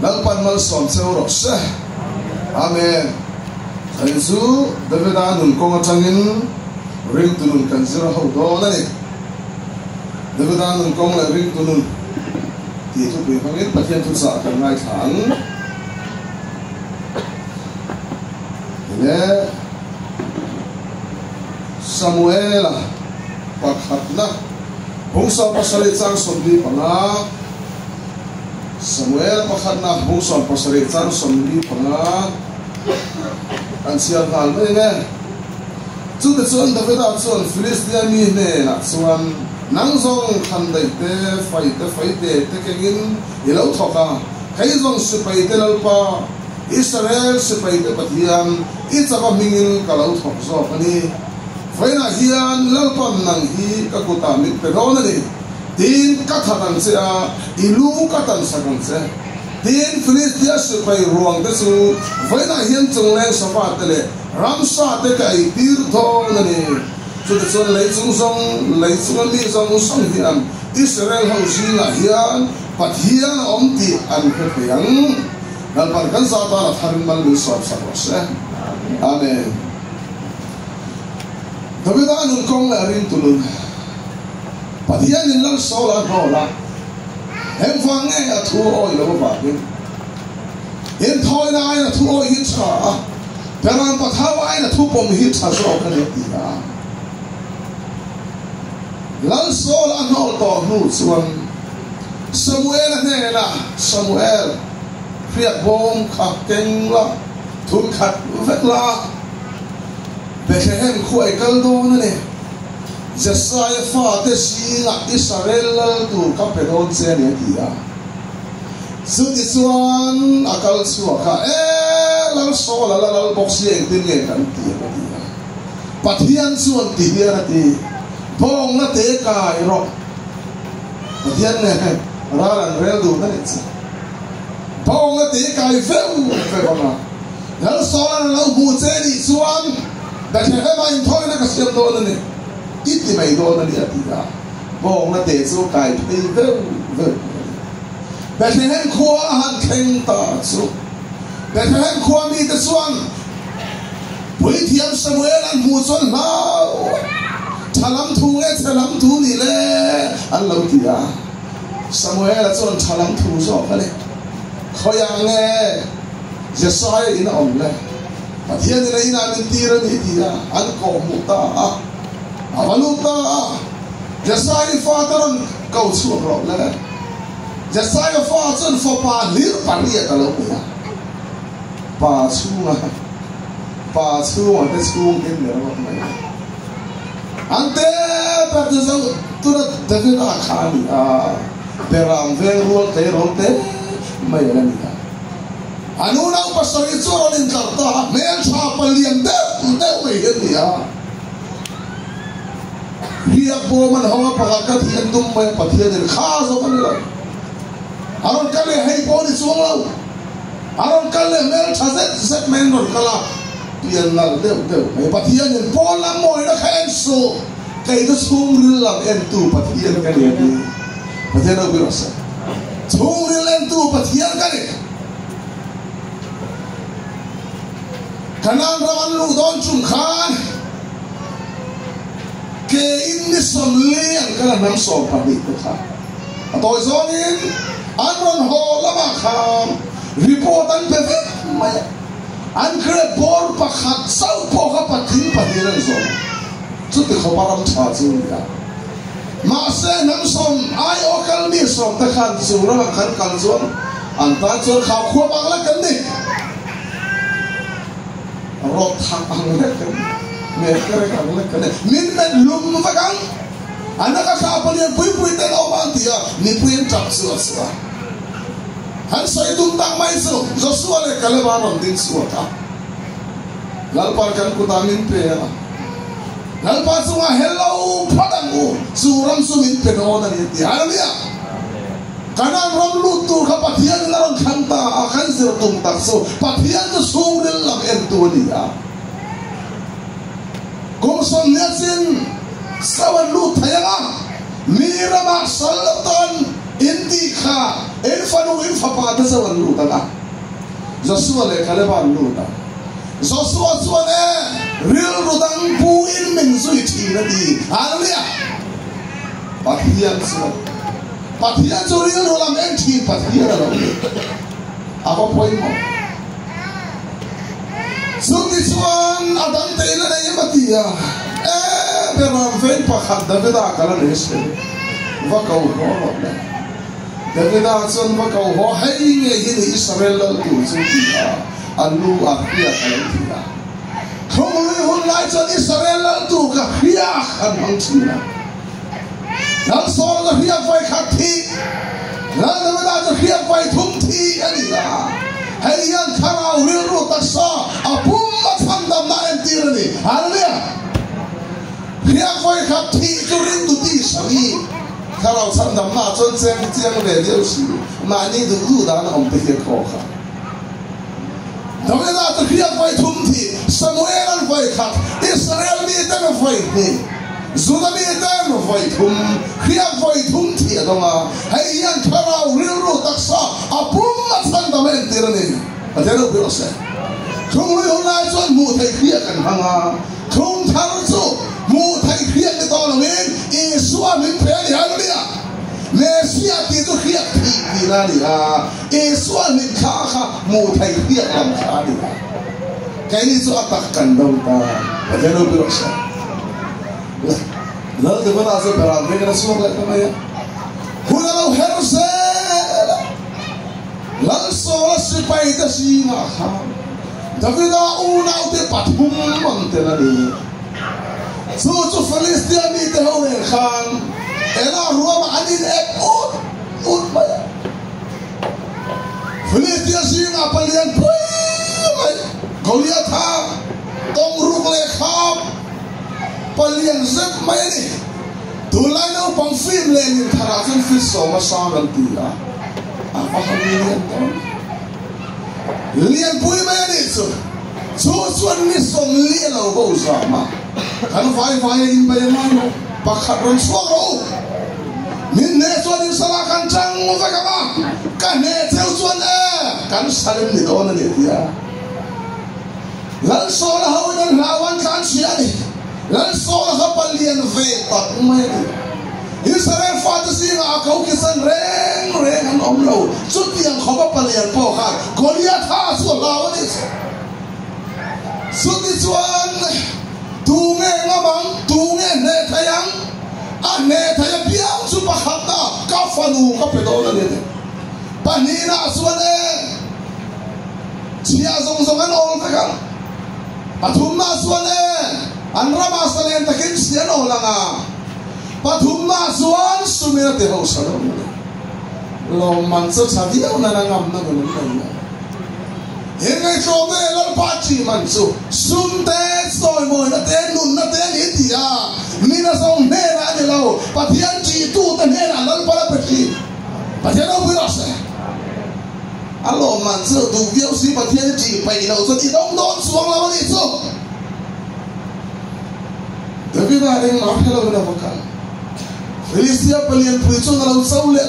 lalpan mal som cheu ro se amen Yesu Davida nun kong atangin ring tunun kan zira ho do na ni Davida nun kong la ring tunun ti tu pe pangin pathian tu sa kan ngai thang le Samuel pakhatna bungsa pasali chang somli panga Samuel pakhatna bungsa pasali chang somli panga an sian hal mai ne chu te chuan Davida chuan Philistia mi ne na chuan nang zong khan dai te fai te kengin ilo thoka kai zong sipai te lalpa Israel sipai te pathian I chaka mingin kalau thok zo pani faina hian lalpan nang hi ka kuta mit pe ron ni tin ka thatan se a ilu ka tan sakang se tin Philistia sipai ruang te chu faina hian chung le sapa te le ramsa te kai tir thong ni chu te chon lei chung song mi song hian Israel ho singa hian pathian om ti an khe yang lalpan kan sa ta tharin mal lu sop se amen Davida nun kong la rin tulun pathian in lang so la no la hem fang nge a thu oi lo ba bin in thoi na ai na thu oi hit cha peran pathaw ai na thu pom hit cha so ka le ti na lang so la no to nu chuan Samuel ne na Samuel Priat bom khak keng la thun khat vet la Bethlehem khuai kal do na ne Jesiah fa te si na Israel tu ka pedon se ne dia su ti chuan akal chu kha lal so la box ye tin nge kan ti ka dia pathian chuan ti dia na ti bong na te kai ro pathian ne ra ran rel du na ne bong na te kai veu na lal so la bu che ni chuan Bethlehem in thoi na ka siam do na ni iti mai do na ni atia bong na te chu kai pe veu Bethlehem khua han kheng ta chu Bethlehem khua mi te chuan pui thiam Samuel an mu chon mau thalam thu ni le an lo tia Samuel chuan thalam thu zo ka le khoyang nge Jesiah in om le pathian ni ina min tira ni dia an ko muta avaluta Jesiah father kau chu ro le Jesiah father for pa lir paria ka lo ya pa chu te chu in le ro mai ante ta tu zo tu na David a khani beram ve ro te mai la ni anu nang pasari chuan in karta mel tha paliam de we dia ria bo man hawa paka thian dum mai pathian in kha zo kan la aron kale hei bo ni chuang lo aron kale mel tha zet men ron kala pian na de mai pathian in bo la moi na khen so kai to chung ril lam en tu pathian ka ni pathian no bi sa chung ril en tu pathian ka ni Kanang raman lu don chung khan ke in ni som liang kala nam som pa ni ta atoi zonin anron ho lama kham report an pe mai an kre bor pa khat sau po ka pathin pathian zo chu te khobaram cha chu ya ma se nam som ai o kal mi som ta khan chu ra khan kal zo an ta chu kha khwa bang la kan ni rot thang ang le kan me kare kan le kan min men lum va kan anaka sa palian pui te o ban tia ni pui tap su sa han sai dum tang mai su Joshua le kale ba ron ding su ta lal par kan ku ta min pe lal pa su wa hello padang u su ram su min pe no na ni ti haleluya kanang ram lu tu kha pathian la ron kham ta khan sir tum tak so pathian tu sung del lam en tu ni ya kom son ne sin sawan lu thaya mi rama salatan Indi kha infanu infapa ta sawan lu ta Joshua le kaleban lu ta Joshua suane real rudang pu in min sui thi na di hallelujah pathian su pathian so real rolam en thi pathian la lo apa point mo Sugi suan adam te ina na yamatia beram ven pakhat davida kala reste va kau ho lo davida son va kau ho hai nge hin Israel la tu su ti alu akhia kala ti không hun lai cho Israel la tu ka khia khan hang chi na nang so la khia vai khat thi la davida cho khia vai thum thi ani la hay yan kharau real ro ta sa apum ma thandam na en tirani hallelujah khia vai khat thi chu rin tu ti sami kharau thandam na chon chen chiang le liu si ma ni du lu da na om te he kho kha davida ta khia vai thum thi Samuel an vai khat Israel mi ta na vai ni Juda mi ta na vai thum khia vai thum thi adonga hay yan kharau real ro ta sa apum ma thandam en tirani atero bi ose không lui hôm nay cho mù thầy khía cần hăng không thắng cho mù thầy khía cái to là mình Isua mình phải đi ăn đi à Messia thì tôi khía thì là đi à Isua mình khá mù thầy khía làm khá đi cái này cho attack cần đâu ta atero bi ose lỡ thì vẫn là sẽ phải làm cái xuống lại cái này hula lâu hết rồi lỡ số là sẽ bay ta gì mà Davida unau te pathum mang te na ni chu Palestine ni te ho ne khan ela ruam anin ek ut ma Palestine singa palian pui mai Goliath ha tong ruk le kham palian zep mai ni tulai no pang film le ni thara chen fi so ma sa gal ti a apa halian to Lian pui mai ni chu chuan ni som lian lo bo za ma kan vai in bai ma no pakhat ron suang ro min ne chuan in sala kan chang va ka ma kan ne cheu chuan kan salim ni do na ni dia lan so la ho dan lawan kan sia ni lan so la ha palian ve tak mai ni Israel fa ta singa kau kisan reng an om lo chút yang kho ba palian po kha Goliath ha su law ni su ti chuan tu nge ngamang tu nge ne thayang a ne thayang piang su pa khata ka fanu ka pe do na ni panina suan chia zong an ol ka ka pathum na suan an rama salen takin sian olanga pathum na suan sumina te ho salom lo man sa chavi na ngam na gun na hengai so me lan pa chi man su sum te soi mo na te nun na te ni dia ni na song ne na ni lo pathian chi tu ta ne na lan pa pa chi pathian no wi se alo man su du viu si pathian chi pai lo so chi dong don suang la ni su David na ring ma hello na vokan Philistia palian puichon na lo saule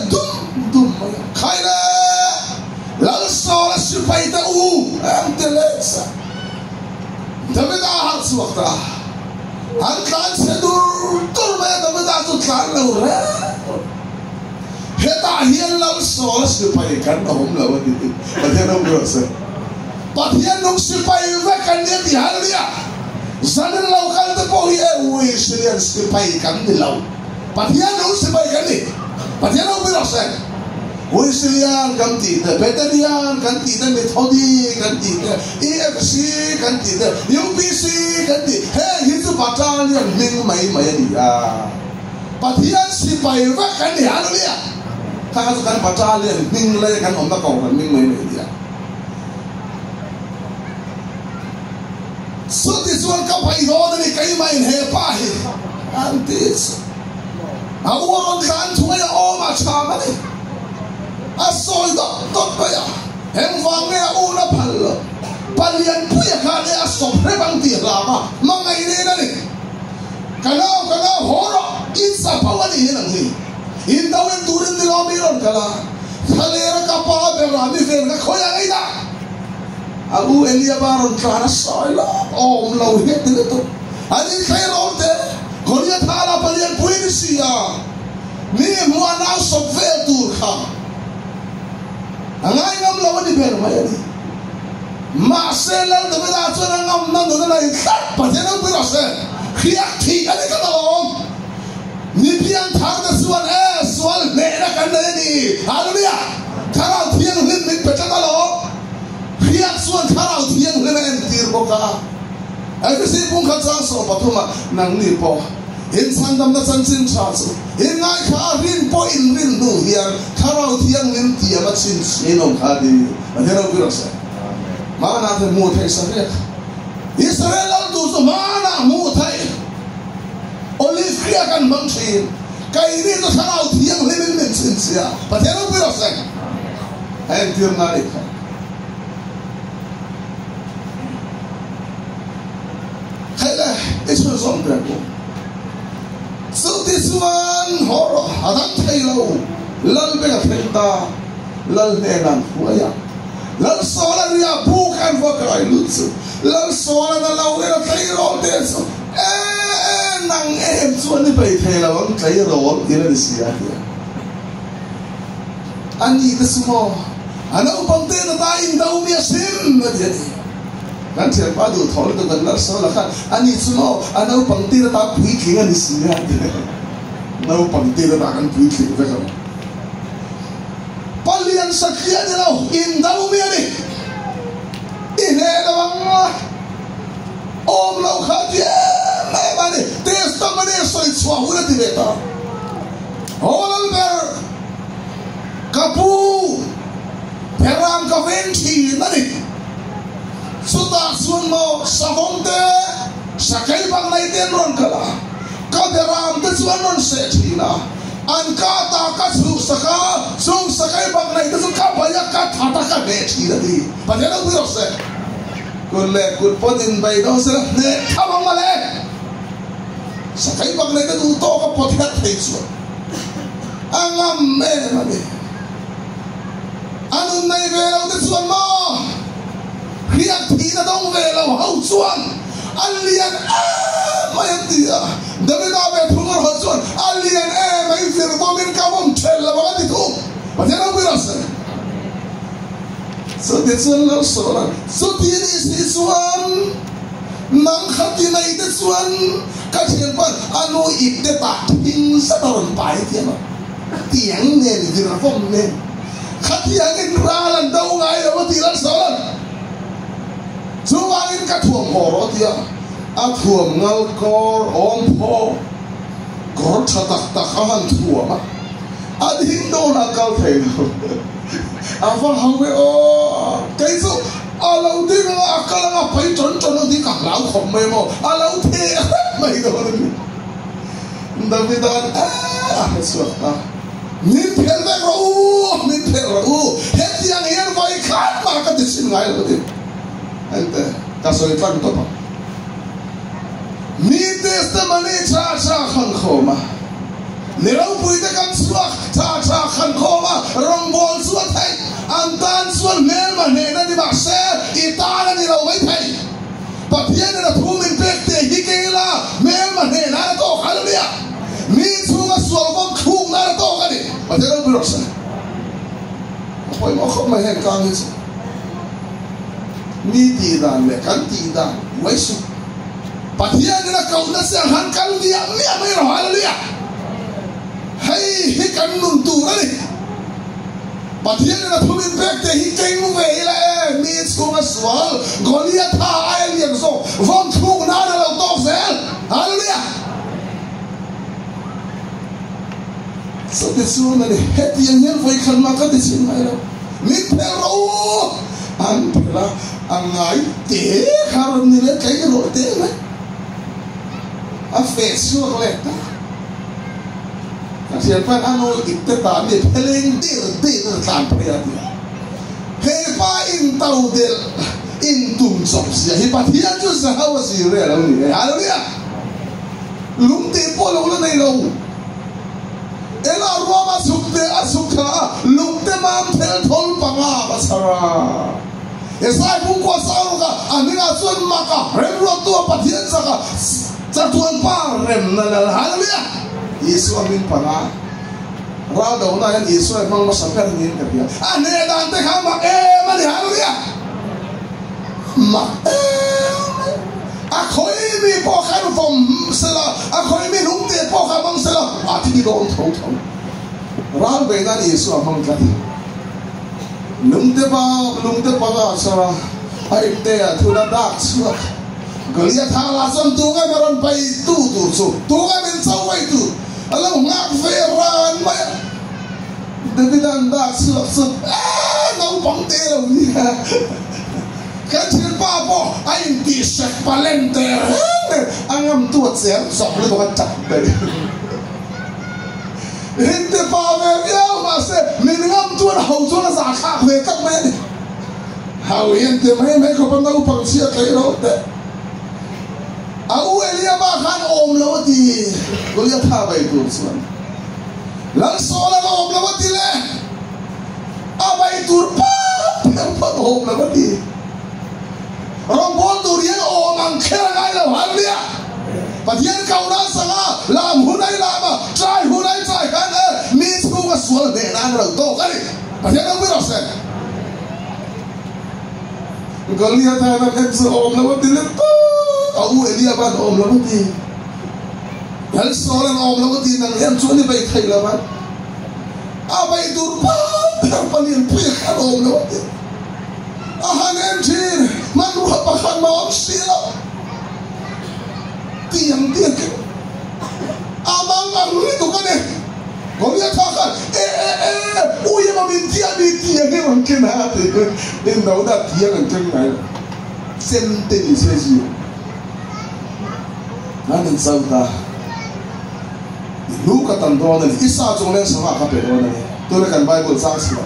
dum khai na lal so la sipai ta u am telesa David a hat suakta an kan se dur me David a tu tlan lo re heta hian lal so la sipai kan hom lo ni pathian no bro se pathian no sipai ve kan ni ti hallelujah zanen lo kan te po hi ui sirian sipai kan ni lo pathian no sipai kan ni pathian no bro se Weslyan kan ti te Presbyterian kan ti te Methodist kan ti te EFC kan ti te UPC kan ti he hitu battalion ming mai ni a pathian sipai ve kan ni hallelujah ka kan battalion ming le kan om ta ko kan ming mai ni dia so this one ka pai do ni kai mai he pa hi antis awon kan thua ya o ma chama ni asoi da pa ya hem wang ne u na phal palian puya kha ne asom re bang ti la ma mangai ne na ni kana horo in sa pawani he nang ni in dawen turin ni lo mi mi ron kala thalera ka pa be ra mi fen ka khoya ngai da abu elia baron kana saila om lo het ni to ani khai ro te kolia thala palian puinisia ni mo na sobve tur kha angai ngam lo ni ber mai ni ma se la de da chona ngam nan do na khat pa te na pu ra se khiak thi ani ka lo ni pian thang da suan sual ne na kan ni hallelujah tharau thiang lim mit pe ta lo khiak suan tharau thiang lim en tir bo ka ai ke si pung kha chang so pathuma nang ni po in sang dam na chan chin cha chu in ngai kha rin po in rin nu hian tharau thiang lim ti ma chin senom kha di adero bi ro se mana the mu thai sa re Israel al tu so mana mu thai olive kria kan mang thin kai ri to tharau thiang lim min chin sia adero bi ro se en tir na ri kha khaila isu som pe ko so this one horo adan thailo lal be ka thenta lal ne nan huaya lal sola ria bu kan vo kai lutsu lal sola na lau era thairo deso nang em chuan ni bai thailo ang thairo ira ni sia dia ani ta sumo ana upamte na ta in dau mi sim na dia kan thian pa du thol to kan lar so la khan ani chumo anau pangti ta pui thing ani sia nau pangti ta kan pui thing ve ka palian sakya ni lo in dau mi ani in he la wang om lo kha je mai ba ni tes to ma ne so it swa hu na ti ve ta holal ber kapu peram ka venti na ni suta sun mo savonte sakai bang nai ten ron kala ka deram te chuan ron se thina an ka ta ka su saka sung sakai bang nai te su ka baya ka thata ka ne thina di padela bu se kun le kun podin bai do se ne thamang male sakai bang nai te du to ka pothat thei chu angam me ma ni anun nai ve lo te chuan mo riak thi na dong ve lo hau chuan alian mai dia davida ve thumar ho chuan alian mai fir bomin ka bom thel la ba ti thu patena bu ras so de chuan lo so la so ti ni si chuan nang khati nai te chuan ka thian pan anu ip te ta ting sa ton pai ti ma tiang ne ni dir vom ne khati ang in ra lan dau ngai lo ti la so la chuang in ka thuam horo tia a thuam ngal kor om pho kor thatak ta khaman thuam a ding do na kal thei lo a fa hawe o kai so a lo ding a kala nga pai chon chon di ka lau khom me mo a lo the mai do ni davidan so ta min phel da ro min phel ro het yang yer vai khat ma ka de sin ngai lo di ante kaso ipan to pa mi testa mane cha khan khoma nirau pui te kan suak cha khan khoma rong bol suat thai antan sual mel ma ne na di ba se itala ni lo mai thai pathian na thumin pek te hikela mel ma ne na to hallelujah mi chunga sual bom khung na to ka ni pathian bu roksa poi mo khom mai hen kang ni mi ti dan le kan ti dan wai su pathian na kau na se han kan dia mi mai ro hallelujah hai hi kan nun tu ni pathian na thumin pek te hi keng ve la mi chu ma swal golia tha ai lian so von thung na na lo to sel hallelujah so this one na het yang hen voi khan ma ka de sin mai lo mi pe ro an pela angai te karon ni le kai ro te na a fe su le ta ka sian pan ano itte ta ni peleng de tan pre ya he pa in tau del in tum som sia hi pathian chu sa ha wa si re lo ni hallelujah lum te po lo nei lo ela roma sukte asukha mam thel thol panga basara esai pung ko saru ka aninga sun maka remlo tu pathian saka chatuan pa rem na hallelujah Yesu amin panga ra do na yan Yesu mang masaper ngin ka pia ane dan te khama mani hallelujah ma akhoi mi po khan vom sela akhoi mi lung te po kha bang sela ati don thong thong ral be na Yesu amang ka lung te pa ga sara ai te a thula dak suwa galia tha la sam tu ga maron pai tu ga men sau wai tu alang ngak fe ran ma Davidan dak suwa nau bang te lo ni Kantin papo ay di sek palente angam tuat siya sok le bukan capek hindi pa vevya mase miningam tuan hauso na sa akak vekat men hawin te may ko pangau pang siya kayo te au elia ba kan om lawati kuya thabay tursuan lang sola na om lawati le abay turpa pang om lawati Rombol durian orang kira ngai lo hallelujah. Patian kau na sanga lam hunai lama trai hunai trai kan mi tu ka sual de nan lo to kali. Patian ang birosen. Galia ta na ekso om lo dile to. Au elia ban om lo di. Hal solan om lo di nang yan chuni bai thai la ban. Abai dur pa palin puya kan om lo di. Ahan entin man ruha pakan maam sila tiang amang itu kan kau lihat kan uya mamin tiang ni mungkin hati dan daudah tiang kenceng naik sente di sesi nanin sauta lu katan doa ni isa jonglen sama kape doa ni tu lekan Bible saksi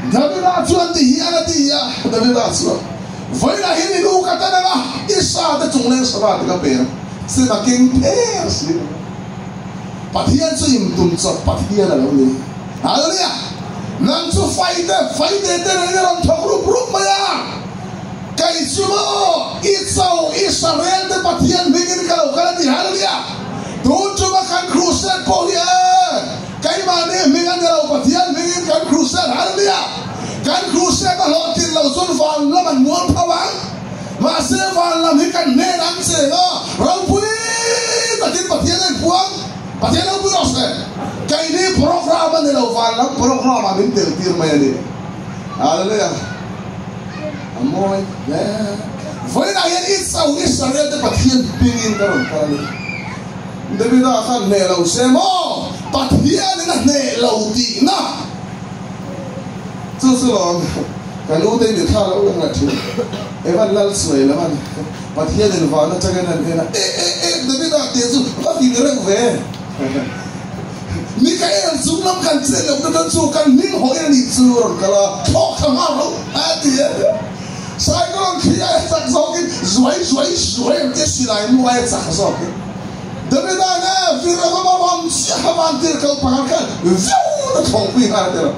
David atuan tihiana tiya David atuan Vai na hini lu kata na isa de jonglen sama de kape sima king pers patian su im tum so patian la ni hallelujah nang su fight de ne ron thokru group maya kai sumo isau Israel de patian begin kalau kala di hallelujah tu cuma kan crusade po ya kai mane mingan kalau patian begin kan crusade hallelujah kan crusade ka lotin lo sun fan la man mual phawang ma se fan la mi kan ne nang se no rong pui tatin patian en puang patian au burose kai ni program ne lo fan la program min tel tir ma ni hallelujah amoy ya foi na yan isau Israel de patian begin karon kali David akan ne lo se mo patian na ne lo di na就是咯，kan uday ni thara ulang ngati, evan lal suai laman, patiya din vana caganan ena, David atisu, pati ngereng ve, Mikael sumlam kan selok dan sukan ning hoel ni suror kala thok thamaro atiya, saya kalau kia sak sokin, zuai dia silai muai sak sokin, David ana firman mawam siapa antir kau pangakan, view thong pi ada.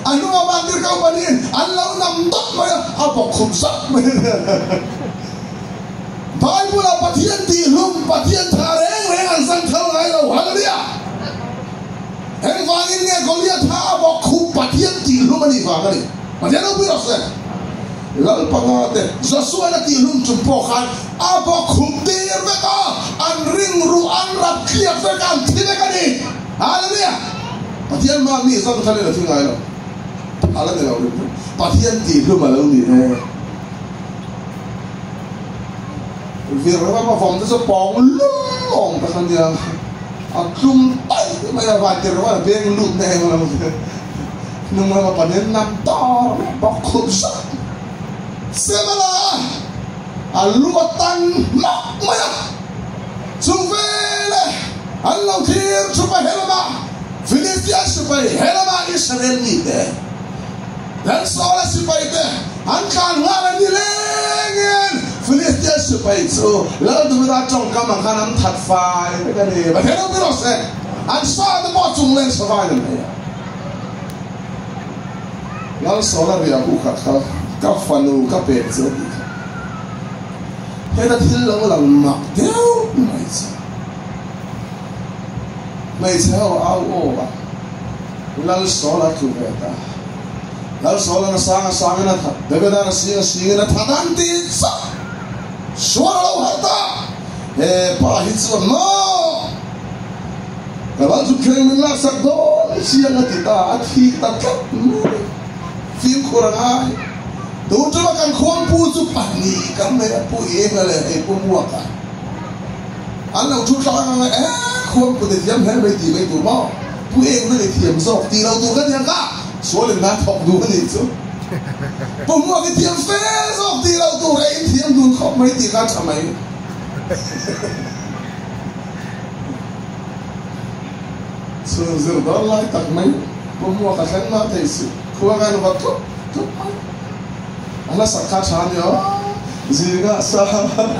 Anu mabandir kau panin, Allah nampak maya apa kumsak maya. Bible patian dilum patian thareng rengan sang thau ngai lo hallelujah. Heng wangin ne Goliath ha apa kum patian dilum ani wangani. Patian lo birose. Lal pangate Joshua na dilum tumpokan apa kum dir beka an ring ru an rap kliap beka tilekani. Hallelujah. Patian ma mi sang thale la thingai lo. Ala de lo patian ti lu ma lo ni ne vir ra ma phong de so pong long ta kan dia a klum ai ma ya va ter wa beng lu ne ma nung ma panen nam tor ba khum sa semala alu tan mak ma ya chuvele Allah thir chupa helma Philistia chupa helma Israel ni de dan soal supaya itu, angkat ngaran dilengen, Filistia supaya itu, lalu tu kita congkam makanan tatfai, macam ni, macam apa terus? Ansar tu bawa jumlah supaya ni, lal solar ria bu kha ka fanu ka pe zo di he da thil lo lang mak deu mai cha au o ba lal solar tu beta lal solar na sang na tha debe da si na tha dan ti sa swara lo hata he pa hi zo no kalau tu kering nak sak do siang kita athi tak phim kurang ai tu tu makan kuang pu tu pani kan mereka pu le pu muak kan anak tu cakap kuang pu dia diam hari di mai tu mau pu le diam sok di lau tu kan yang ka soalnya nak thok du ni tu pu muak dia diam face sok di lau tu hai diam du kau mai di kan samai Sezir dah lah tak main, semua kasan mah terisi. Kuah kan waktu tu, anak sakar cahaya, jika sahabat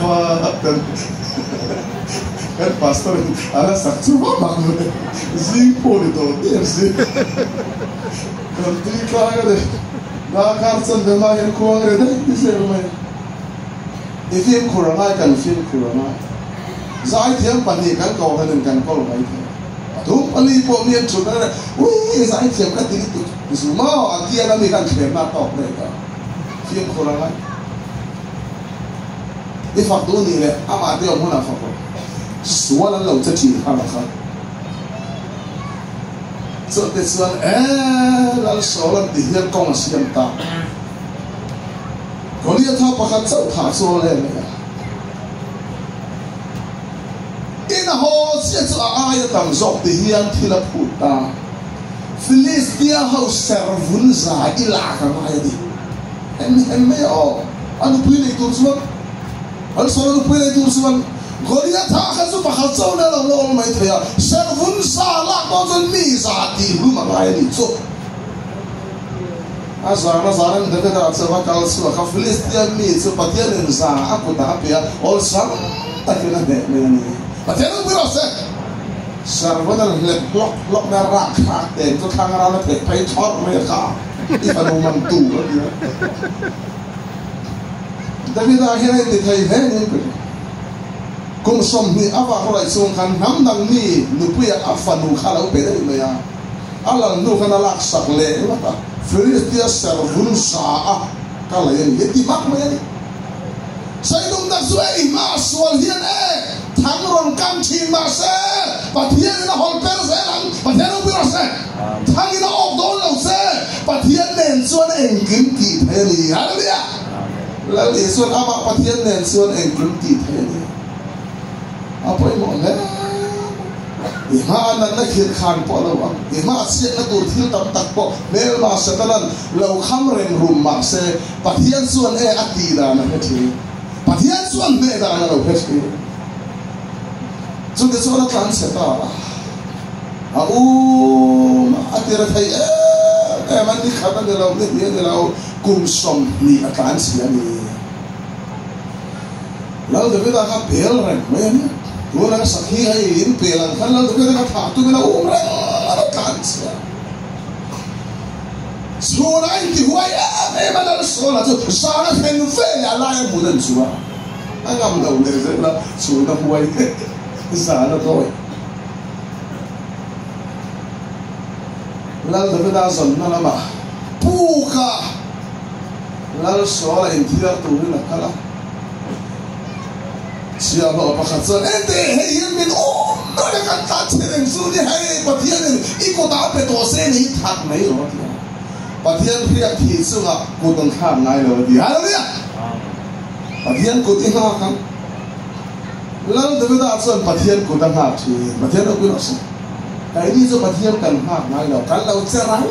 kan pastor, anak sakar makmur, jing poli tu dia sih. Nanti kaya deh, nak karsan demai kuah ada di sana. Film kurang kan film kurang. Zai tiang pani kan kau kan kau baik. Tuh paling pemian juga, wih saya siapa itu semua akhirnya kami kan kena top mereka, film kurang kan, ini faktor ni le, amat dia mana faktor, soalan lalu jadi apa kan, soalan lalu soalan dia kau masih yang tak, kalau dia tahu pakai tak soalan ni. Ina ho sia chu aya tam zok ti hian thila phuta Filistia ho servun za ila ka mai di en me o anu pile tur suan al so anu pile tur suan Goliath ha ka su pa khal chau na lo mai thaya servun sa la ko zon mi za ti hu ma mai di chu azana zaran de da sa va kal su ka Filistia mi chu patian za aku ta pia ol sam ta kena de me ni Patero berasa, servoda lok merah kah, itu kangeran pay thor mereka, itu mantu dia. Tapi akhirnya ditai ini, konsum ni apa orang sungkan namdang ni nupuya afanu kalau beda ini ya, alam nu kena laksak le, apa? Filistia servun sah kalau yang itu makna ni. Saya dong tak suai mas walian Thangron kam chin ma se pathian na hol per se lang pathian no piro se thang ina ok do lo se pathian nen suan engkim ti theli haleluya la li suan ama pathian nen suan engkim ti theli apa mo le ima nan na khir khan po lo wa ima siak na tur thil tam tak po mel ma satalan lo kham rem rum ma se pathian suan ati da na thi pathian suan me da na lo he Jadi seorang kan seta, akhirnya saya mandi kata dia lau kumsom ni akan sih ni. Lalu tapi dah kah pel rem, macam tu orang sakhi ini pelan kan lalu tapi dah kah tu bila rem akan sih. Sekolah ini huai mana sekolah tu sangat henfel ala yang muda suah. Angam dah boleh saya sekolah huai. Sana thôi lal da beda zon na ma puka lal so la intira tu na kala sia lo pa khatsa ente he min no le kan ta chen su ni hai pathian iko ta pe to se ni thak mai lo pathian phia thi su ga ko tong kham ngai lo di haleluya pathian ko ti ha kan lalu tapi dah asal pathian kudang hak sih, pathian aku rasa. Ini so pathian kan hak, malah kalau cerah,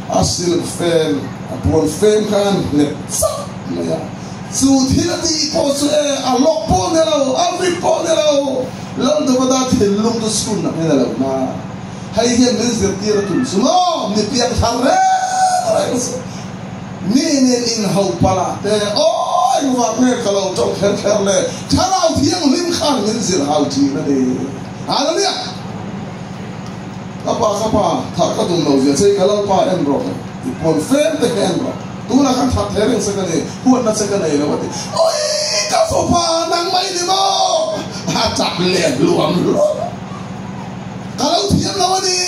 asil fan, apun fan kan, lepsak, ya. Sudah di pos alok pun elo, alfi pun elo. Lalu tapi dah telung tu skun nak elo, nah. Hai yang menzir tira tu, semua ni piak thare, ni in hau pala, Waktu kalau jauh kerle, cara tiang lim kan menzir hal cina deh. Haleluya. kapa thar ka dum lo je chei kalal pa en ro pon fem te en ro tu na kan that hereng se kan e huat na se kan e lo ti oi ka fo pa nang mai ni mo ha chak le luam lo kalau thiam lo ni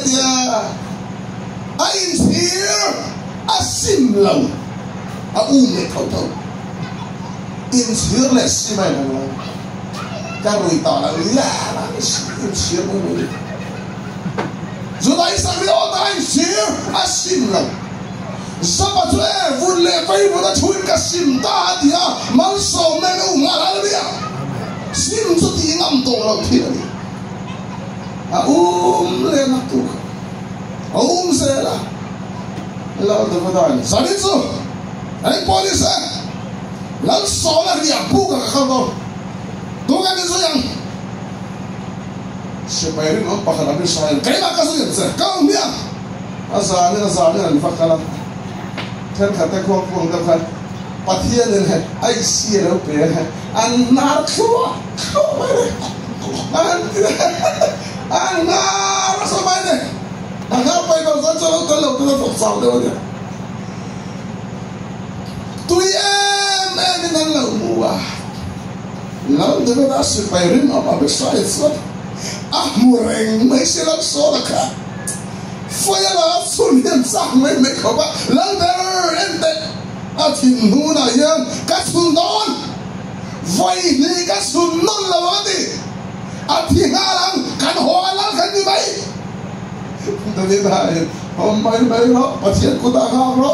dia ai in here asim lo a me thau thau in here le si mai lo ka roi ta la la in here mo dù đây sang đi ô ta anh xíu à xin lắm sao mà chú em vun lệ vay vun đã chui cả xin ta thì à mang sầu men nó ngã ra đi à xin cho thì ngâm tổ lâu thì đi à lên mặt tu sẽ là lâu được phải đợi sao đi chứ anh police lần sau là đi à bu cả không đâu tu cái gì vậy sepairi no pakala bi sai kai ma ka su se ka umia azani an fakala ten khata ko da khan pathian ne ai si ro pe an nar khwa an nar so mai ne an ga pai ko zo lo to lo to sa de wa tu em nan lo mu wa lo de da sepairi no ma bi sai so mureng mai se lam so la ka foi la sun hem sa mai me ko ba la der ente a tin nu na yan ka sun don voi ni ka sun non la wa di a ti halang kan ho la kan ni mai da ni da hom mai ro pathian ko da ha ro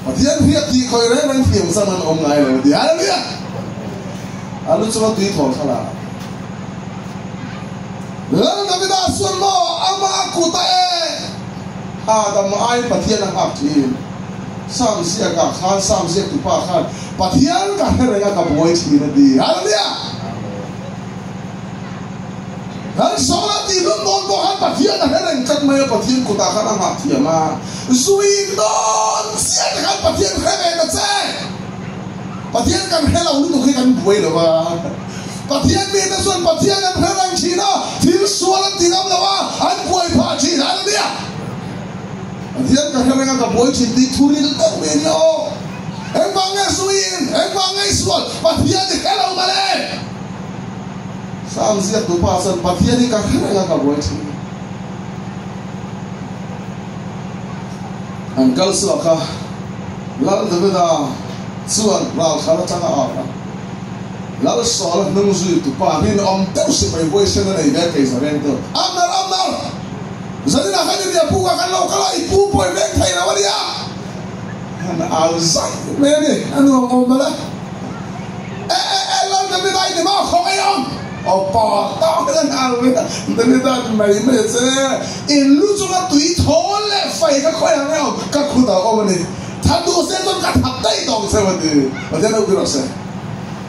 pathian hiat ti khoi re nang thiam sa man om ngai lo di haleluya alu chwa ti thol khala lang kami dah semua ama aku tak ada mai pathian ang akin sam siya ka khan sam siya tu pa khan pathian ka heranga ka boy chi na di haleluya hal sola ti lum non ko han pathian na herang kat mai pathian ku ta khan ang akin ma zui don siya ka pathian herang na che pathian kan hello lu kan boy lo ba pathian mi na son pathian an herang china thil sualan tinam lawa an boy pha chi haleluya pathian ka herang ka boy chi di thuril ta me no em bangai suin em bangai sual pathian di hello male sam zia tu pa san pathian ka herang ka boy chi an kal su ka lal de da suan lal khala cha a lalu soal nunggu itu pak ini om tahu siapa yang voice na iba kayak sebenarnya itu amnar jadi nak kan dia buka kan lo kalau ibu boy beng kayak apa dia kan alzai mana anu om malah lalu tapi dah ini mau kau ayam apa tahu kan alwe tapi dah mai in lu juga tuh thole fai ka kau yang apa ka kuda om ni thadu se tu ka thaptai dong se betul macam apa kira se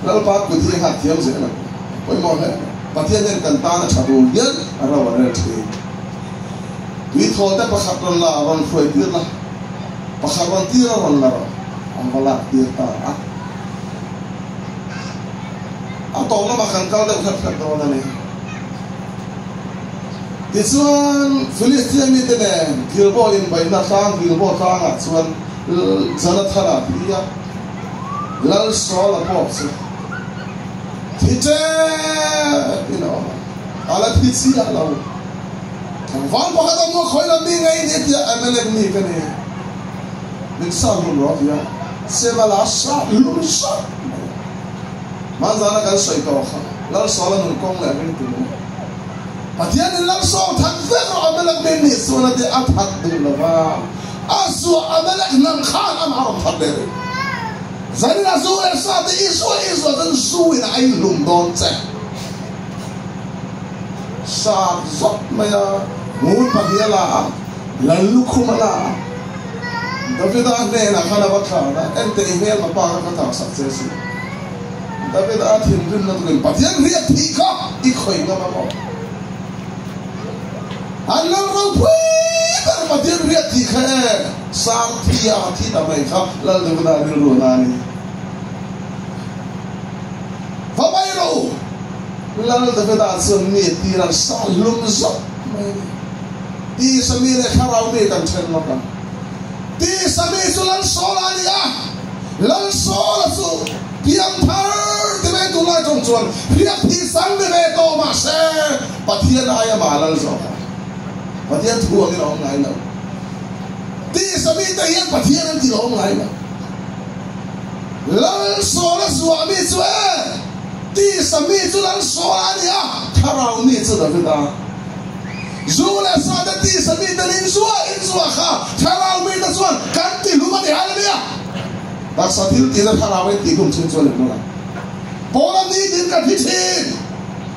lalu pak putih hati yang saya nak, kau mau he, pathian yang kentang cakap yan, ada warna ciri. Duit hotel pakharon lah, orang fuai tir lah, pakharon tir orang lah, ambalah tir tak. Atau orang makan kau dah bukan orang ni. Isuan Filistin itu ni, Gilboa yang bayi natang, Gilboa tang, isuan jalan thara dia, lalu soal apa sih? Tidak, alat hisi alau. Wan pakai tamu kau nak mingai ni dia amalek ni kan ni. Misal rumah dia, sebalasah lulusah. Mana kan syaitan kan, lalu soalan nukong lagi tu. Patian ni lalu soal takfir amalek ni, soalan dia atat dulu lah. Asu amalek nam khan am haram takdir. Jadi nasul esat isu dan suwi na ay lumdon cek. Saat zot maya ngun pagiala lalu kumala. Tapi dah ni nak kana bakana ente email mapaka kata sukses. Tapi dah hindun na tulen patian riat tika ikoy na mamo. Alang rawi patian riat tika sang tia kita mereka lalu kita dirunani. Fabayro lalu kita asal ni tiran salum zat ti sami le kharau mi kan chen lo kan ti sami chu lan sola ni a lan sola chu piang thar te me tu lai trong chuan piang ti sang de me to ma se pathian aya ma lan zo pathian thu ang lo ngai lo ti sami te hian pathian an ti lo ngai lo lan sola suami chu ti sami chu lan sola ni a kharau mi chu da ta Zula sa da ti sami da in zua kha tharau mi da chuan kan ti lu ma ni hal nia ta sa til ti da tharau ti kum chin chuan le na polam ni din ka thi thin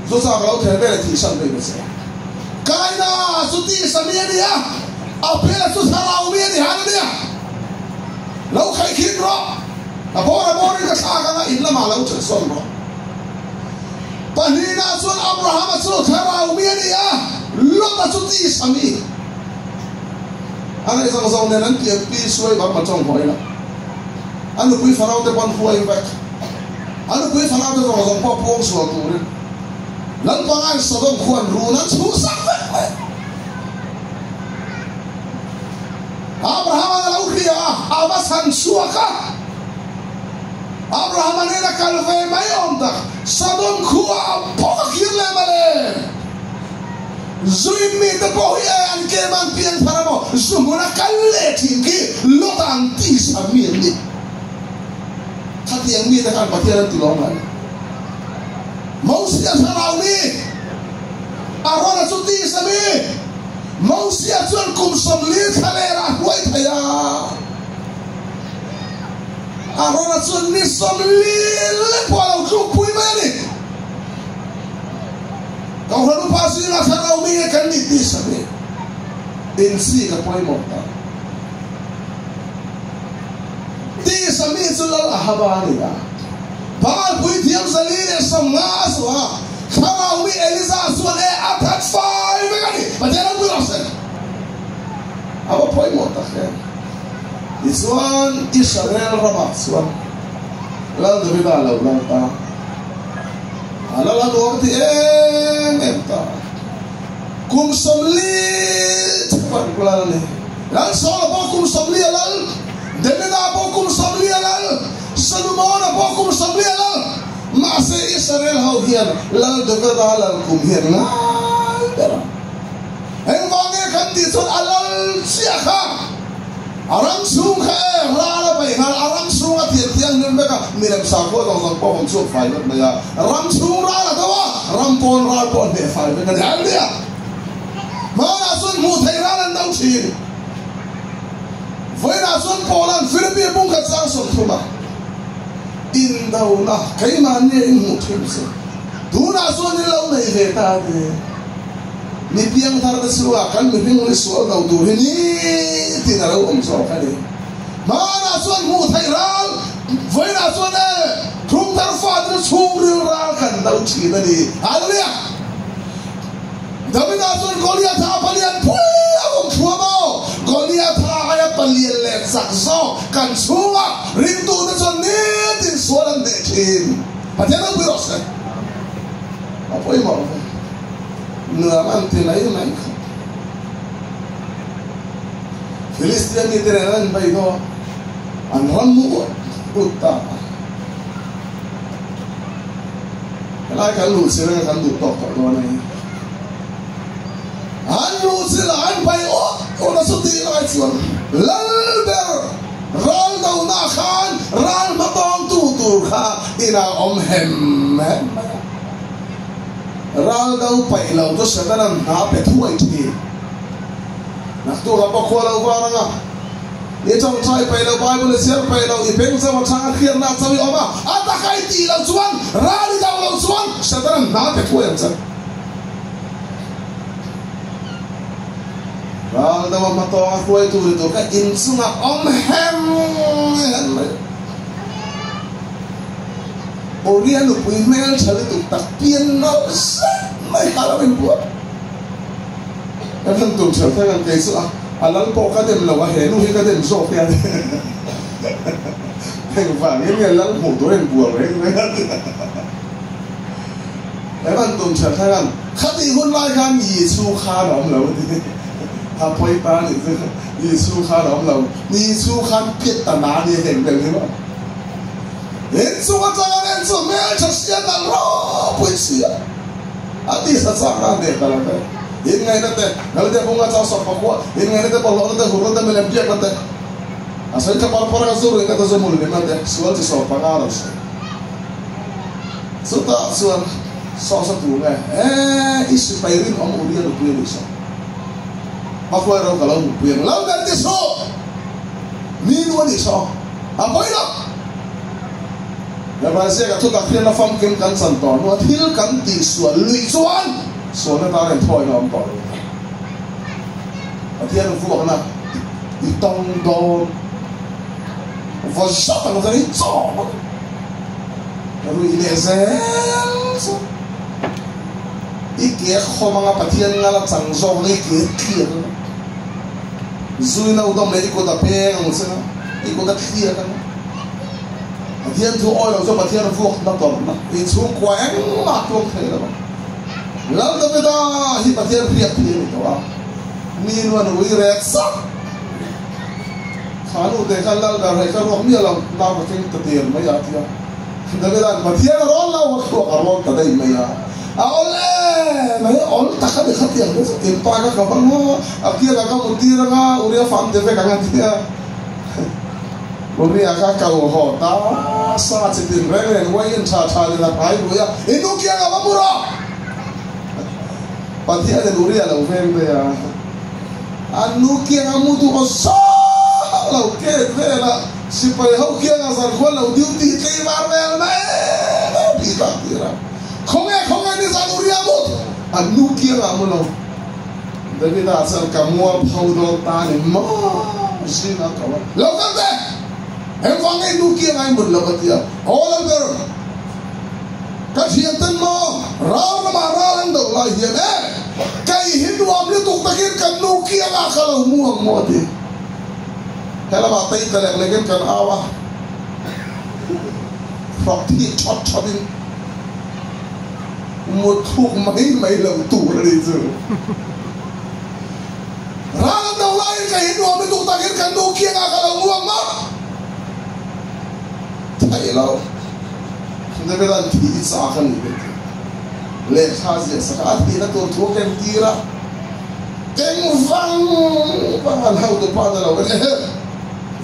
zo sa ga the be ti san be se kai na su ti sami ni a apela su tharau mi ni hal nia lo khai khin ro a bora ka sa ka in la ma lo chen son ro panina chuan Abraham chu tharau mi ni a Lota chu ti sami ana isang song ne nan ti pi suai ba ma chong hoi la anu pui farau te ban huai ba anu pui farau te song pa pong so tu ri lan pa ngai so dong khuan ru na chu sak ba Abraham ana lau khia aba san suaka Abraham ne na kalve mai om ta sadom khua pa khir le male Zui mi te pohi an ke man pian paramo zumuna kalle tinki lotan ti sami ni khati yang mi te kan patian tu long ai mausia sarau ni arona chu ti sami mausia chuan kum som li thalera huai thaya arona chuan ni som li le polo chu pui mani kau harus pasti nak sarau mi kan ni ti sami insi ka poi mota ti sami sulal habani ya bal pui tiam salire samna aswa sarau mi eliza suan atat fai megani padera burosen apa poi mota ke isuan Israel ramak suan lalu bida lalu ta Alala waktu enta kum somli cepat pulang ni lan soal apa kum somli alal demena apa kum somli alal Salomon apa kum somli alal masih Israel hau hian lal dekat alal kum hian lal berang engkau kan disut alal siapa Aram sung khae rala bai ngal aram sung atian tiang nim beka mirem sako dong dong po hong chu fai bet maya ram sung rala dawa ram pon ral pon be fai bet kan dia mana sun mu thai rala dau chin voi na sun polan philippines bung ka sang som thuma in dau na kai man ne mu thim se du na sun ni lo nei ve ta de ni piang thar da suwa kan mi hing ni suwa dau du ni tinaro so kali mana suan mu thai ral voi na suan e thum tar fa da chung ril ral kan dau chi na ni hallelujah David na suan Goliath a palian pui ang thua mo Goliath aya palian le sak zo kan chunga rin tu na suan ni tin suan de chin patena biros apoi mo nửa ăn thì lấy này Philistine ni tere nan bay do an ram mu utta lai kan lu sira kan du tok do này an lu sira an bay o na su ti lai chuan lal ber ral dau na khan ral ma tong tu kha ina om hem ral dau pai lau to sadanan na pe thuai thi nak tu ga pa khola wa nga ye chong chai pai lau bible se pai lau i peng sa ma chang khian na chawi oma ata kai ti lau chuan ral dau lau chuan sadanan na pe thuai ang chan ral dau ma to thuai tu to ka in sunga om hem Orian pui mel chale tu tak pian no mai hala ben buat kan tu chal ta kan kai su alal po ka dem lawa he nu he ka dem so pian theng fa ni nge lal mu to en buat re evan tum chal thagan khati hun lai kan Yesu kha rom lo ti ha poi ta ni Yesu kha rom lo Yesu khan pit ta na ni heng de ni ba Yesu ka cha nen so me cha sia na ro pui sia ati sa sa na de ta la ba in ngai na te ngal de bunga cha so pa ko in ngai na te polo na te huru te me lem pia na te asal ka par para zo ro ka ta zo mul ni na te sual ti so pa ga ro so ta sual so sa tu ngai isi pairin om uri ro pui ni so ma ko ro ka lo pui lo ga ti so ni lo ni so a poi lo ya ba se ka tu ka khien na fam kem kan san to no thil kan ti sual lui chuan so na ta ren thoi nom to a tian fu na i tong do vo sha ta no ri zo ru i le zel so i ke kho manga pathian ngala chang zo ni ke thia zui na udom le ko da pe ang se na i ko da thia kan pathian thu oi lo so pathian fu na to na i chu kwa ang ma to the la lau da beda hi pathian priya priya ni to a ni wan ui rek sa khanu de kal dal gar hai ka ro mi la la ka ting ta ter mai a tia da beda pathian ro la wa ko ro ta dai mai a ole mai ol ta ka de khatia de tin pa ka ka bang a kia ka mu ti ra ga uri fam de ka nga tia uri a ka ka ho ta sa chi tin re re wai in cha cha de la pai ru ya inu kia ga mu ro Patia de luria la uvembe ya anuki amutu osa la uke vela si pai hau kia nga san khol la uti ke marvel na pita tira khonge ni san luria mut anuki amulo David asal kamua phaudo ta ni ma sina kawa lo kan de em wangai nuki ngai mut lo patia all of them các hiện tân mo rau na ma rau do la hiền kai hindu amle tuk takin kan nu kia nga kalau muang mo di hela ba tai ka lek leken kan awa phok thi chot chotin một thuk mấy lần tủ ra đi chứ rau do la kai hindu amle tuk takin kan nu kia nga kalau muang mo thai lo Nên bây giờ thì sao không được lệ khá gì sao cả thì nó tụt thuốc kem tira kem vang vang hao tụt bao giờ đâu vậy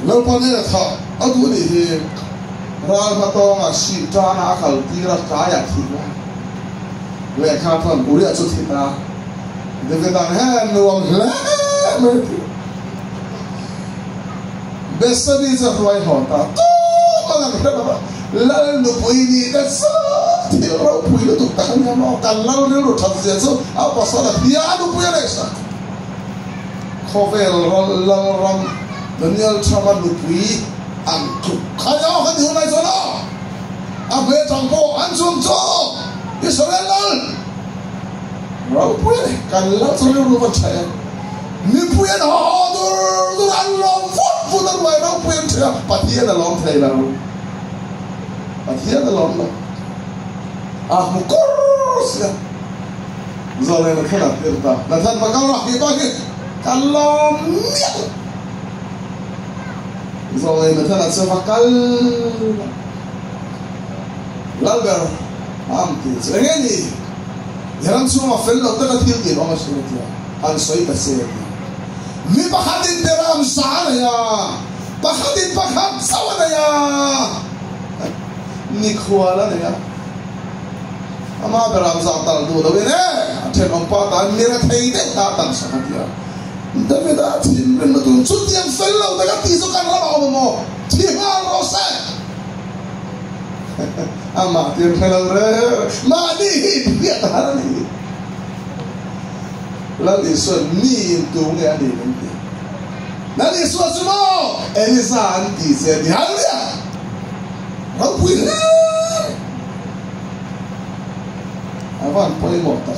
lâu bao nhiêu thọ ở tuổi này thì ra mà to mà xịt ra na khẩu tira cá ya thịt lệ khá thằng bùi ở chỗ thịt ta để cái đàn hen nuông lẽ bây giờ đi ra ngoài họ ta mà làm cái đó lal no puini ka sa ti ro puini tu ta kan no kan lal ro thak je so a pa sa la dia no puini sa khovel rol lal ram daniel chama no pui an tu khaya ha di honai so no a be chang ko an sum cho israel lal ro puini kan lal so ro va chaya ni puini ha dur an long fu dur wa ro puini cha pa dia na long thai la Atia da lomba mu kurus ya zole na thana tirta na than pa kal rakhi pa ke kalom zole na thana se pa kal lalgar am ti ngeni yaram suma fel lo ta thil ti ma shuru ti an soi ta se ni pa hadin teram sa ya pa hadin pa khat sawa ya ni khwala ne ya ama beram za tal do lo ne athen om pa ta ni ra thei de ta tan sa ya David a tin ben tu chu tiam fel lo ta ka ti so kan la ba mo ti ha ro sa ama tiam fel re ma ni ya ta ni la ni so ni tu nge ani ni na ni so so mo elisa anti se di hallelujah Rau pui le avan poi morta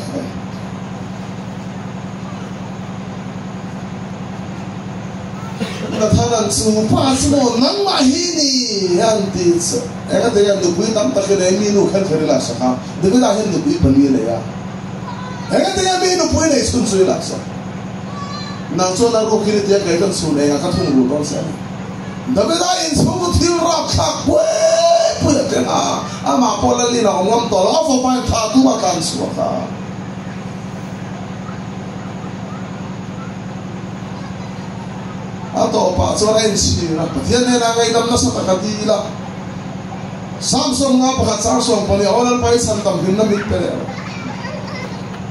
na thanan chu pa smo nang ma hi ni han ti cha ega de yan du tam tak le mi nu khan khari la sa de ga hin du pan mi le ya ega de yan mi nu pui le sun su la sa na cho na ko kiri te ga kan su le ga ka thung lu ton sa de ga in su bu thil ra kha pui te na ama pola li na ngom to lo fo pa tha tu ma kan su ka atau pak suara insi na patian na ngai dam na sa takati la Samsung nga pakat Samsung pali awal pai santam him na mit pere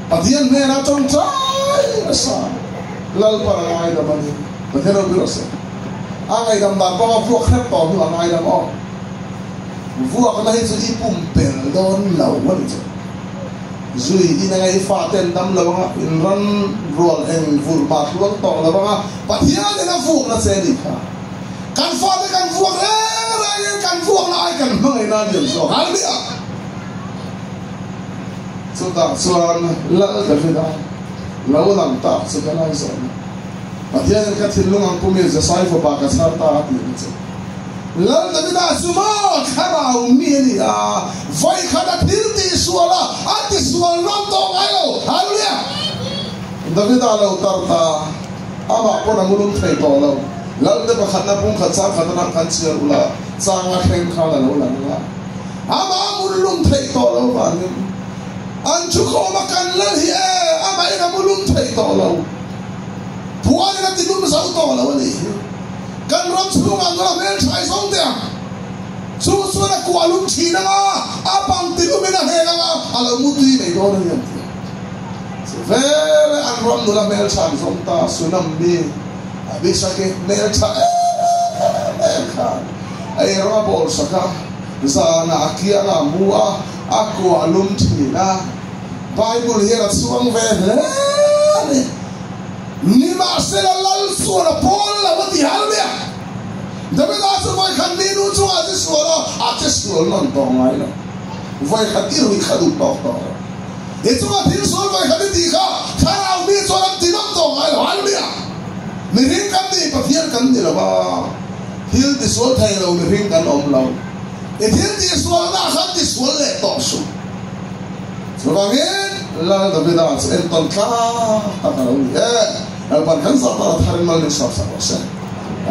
patian na chong chai asa lal para ngai dam ni patian ro sa angai dam dan pa vuak khap to hu angai dam o vuak na hi chu ipum pel don lau wan chu zui ina ngai fa ten dam la nga in ran rol en vur ba luang to la nga pathian na vuak na se ni kha kan fa de kan vuak kan vuak na ai kan ngai na diam so haleluya so ta suan la da vida la lam ta so kana so pathian ka thilung ang pumi za sai fo ba ka sar ta ti ni lal da vida suma kharau mi ni a vai khada thilti suala ati sual ram to ayo haleluya da vida la utarta ama ko na mulum thai to lo lal da ba khatna pung khat sa khat na kan chiar ula changa khen kha la lo la la ama mulum thai to lo ba ni an chu ko ma kan lal hi ama ina mulum thai to lo puan na ti lum sa to lo ni kan ram su ma ngora mel thai song dia su su na kwa lum chi na apang ti lum na he na ala mu ti mai do na yan very an ram nula mel chan song ta sunam mi abisa ke mel cha ai ra bol saka za na akia na mua aku alum chi na bible here suang ve ni ma se la lal su na pol la wa ti halbia da be da su vai khan ni nu chu a ti su la a ti su non to ngai la vai khatir wi khadu to to e chu ma thil su vai khan ti kha khara mi chu ram ti nam to ngai la halbia mi ring kan ni pa fier kan ni la ba thil ti su thai lo mi ring kan om lo e thil ti su na khan ti su le to su so ba gen la da be da en ton ka ta ka lo al pan kan sa ta thar mal ni sa sa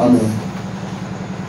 amen.